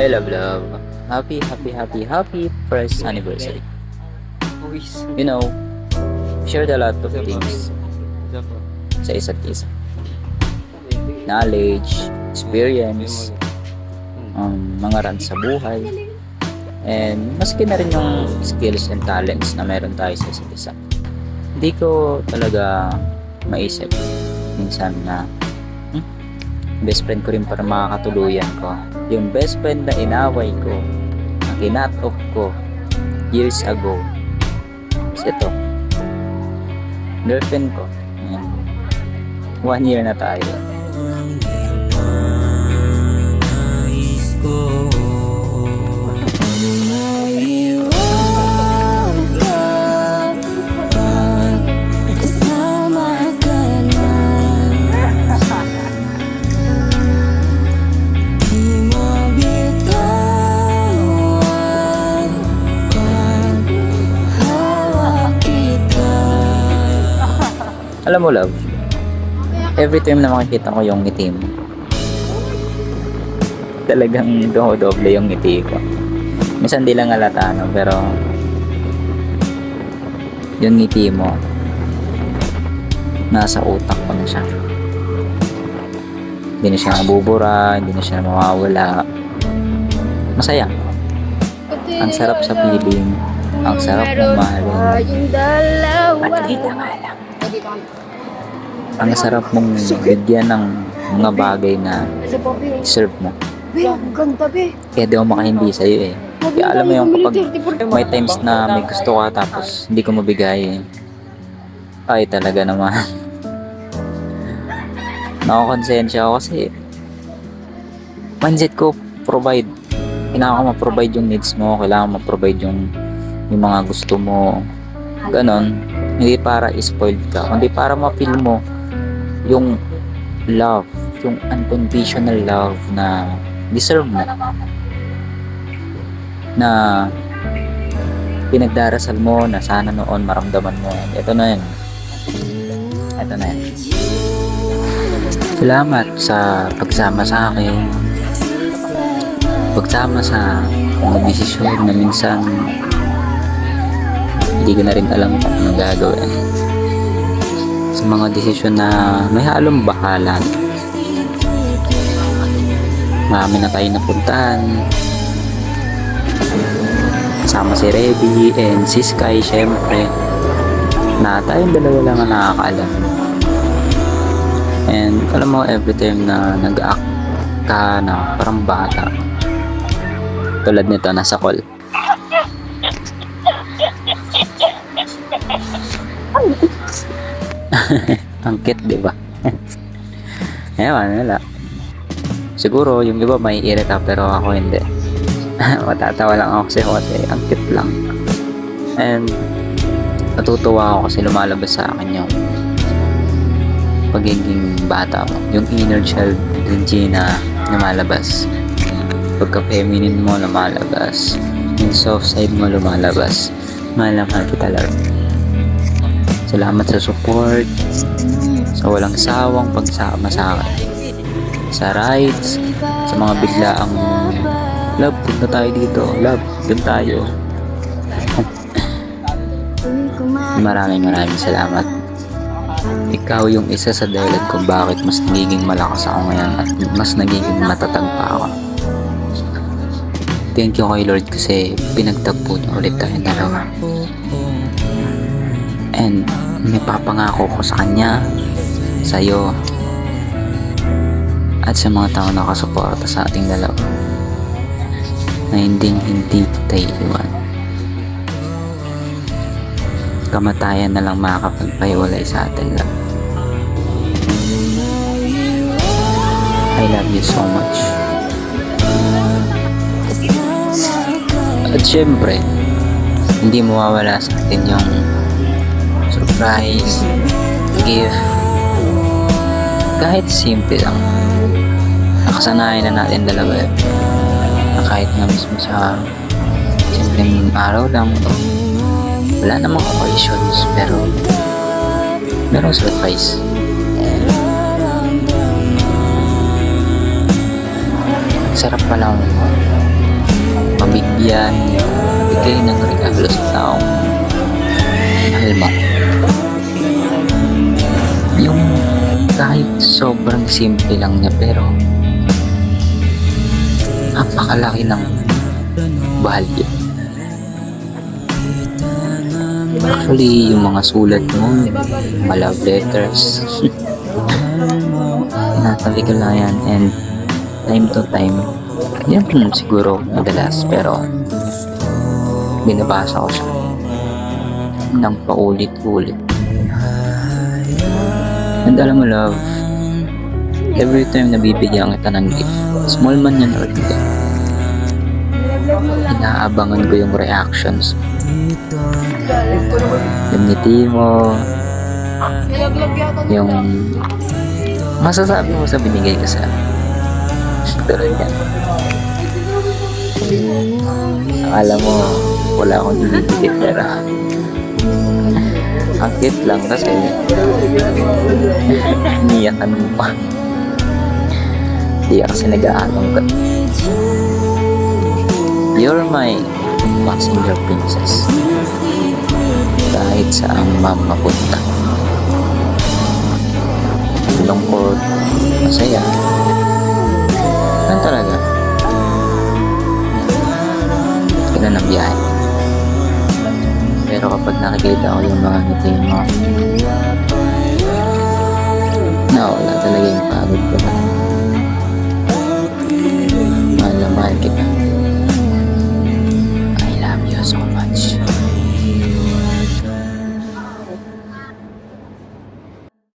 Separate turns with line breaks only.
I love love. Happy, happy, happy, happy first anniversary. You know, we shared a lot of things sa isa't isa. Knowledge, experience, mga rants sa buhay, and maski na rin yung skills and talents na meron tayo sa isa't isa. Hindi ko talaga maisip minsan na best friend ko rin para makakatuluyan ko. Yung best friend na inaway ko, na kinat-off ko years ago, is ito, girlfriend ko. Ayan. 1 year na tayo. Alam mo, love, every time na makikita ko yung ngiti mo, talagang doble yung ngiti ko. Minsan di lang halata, no? Pero yung ngiti mo, nasa utak ko na siya. Hindi na siya nabubura, hindi na siya mawawala. Masaya. Ang sarap sa feeling, ang sarap ng mahalin. At kita nga lang. Ang sarap mong bigyan ng mga bagay na deserve mo. Kaya di ako makahindi sa'yo eh. Kaya alam mo yung kapag may times na may gusto ka tapos hindi ko mabigay eh. Ay talaga naman. Nakakonsensya ako kasi mindset ko provide. Kailangan ko ma-provide yung needs mo. Kailangan ma-provide yung mga gusto mo. Ganon. Hindi para spoiled ka, kundi para ma-feel mo yung love, yung unconditional love na deserve mo, na pinagdarasal mo na sana noon maramdaman mo. Ito na yan. Ito na yan. Salamat sa pagsama sa akin, pagsama sa mga desisyon na minsan hindi ko na rin alam kung anong gagawin. Sa mga desisyon na may halong bahala. Marami na tayo napuntahan. Kasama si Reby and si Sky, syempre. Na tayong dalawa lang ang nakakaalam. And alam mo, every time na nag-act ka na parang bata. Tulad nito, nasa call. Ang cute, diba? Ewan, wala. Siguro yung iba may irita pero ako hindi. Matatawa lang ako kasi ang cute lang. And natutuwa ako kasi lumalabas sa akin yung pagiging bata mo. Yung inner child ng Gina lumalabas. Pagka feminine mo lumalabas. Yung soft side mo lumalabas. Mahal kita lang. Salamat sa support, sa walang sawang pagsama sa akin, sa rides, sa mga biglaang love, punta tayo dito, love, dun tayo. Maraming salamat. Ikaw yung isa sa dahilan kung bakit mas nagiging malakas ako ngayon at mas nagiging matatag pa ako. Thank you kay Lord kasi pinagtagpo niya ulit tayo dalawa. And may papangako ko sa kanya, sa'yo, at sa mga tao na nakasuporta sa ating dalawa na hindi kita iiwan. Kamatayan na lang makakapagpahiwalay sa atin lang. I love you so much. At syempre, hindi mawawala sa atin yung surprise, gift, kahit simple lang. Nakasanayan na natin dalawa na kahit na mismo sa simpleng araw lang, wala namang occasions pero merong surprise. Sarap pa lang mabigyan, bigay ng regalo sa taong mahal mo. Yung kahit sobrang simple lang niya pero napakalaki ng value. Actually, yung mga sulat mo, mga love letters, natali ko lang yan, and time to time, yan po siguro madalas, pero binabasa ko siya ng paulit-ulit. And alam mo, love, every time na bibigyan kita ng gift, small man yan or hindi, inaabangan ko yung reactions, yung ngiti mo, yung masasabi mo sa binigay ko sa tulad yan. Akala mo wala akong ibibigay, pero ang cute lang kasi niyakan mo pa. Di kasi nag-aalong ka. You're my passenger princess. Kahit saan mapunta. Lungkot, masaya. Yan talaga. Ganun ang biyahe. Pero kapag nakikita ko yung mga ngiti mo, nawala talaga yung pagod ko.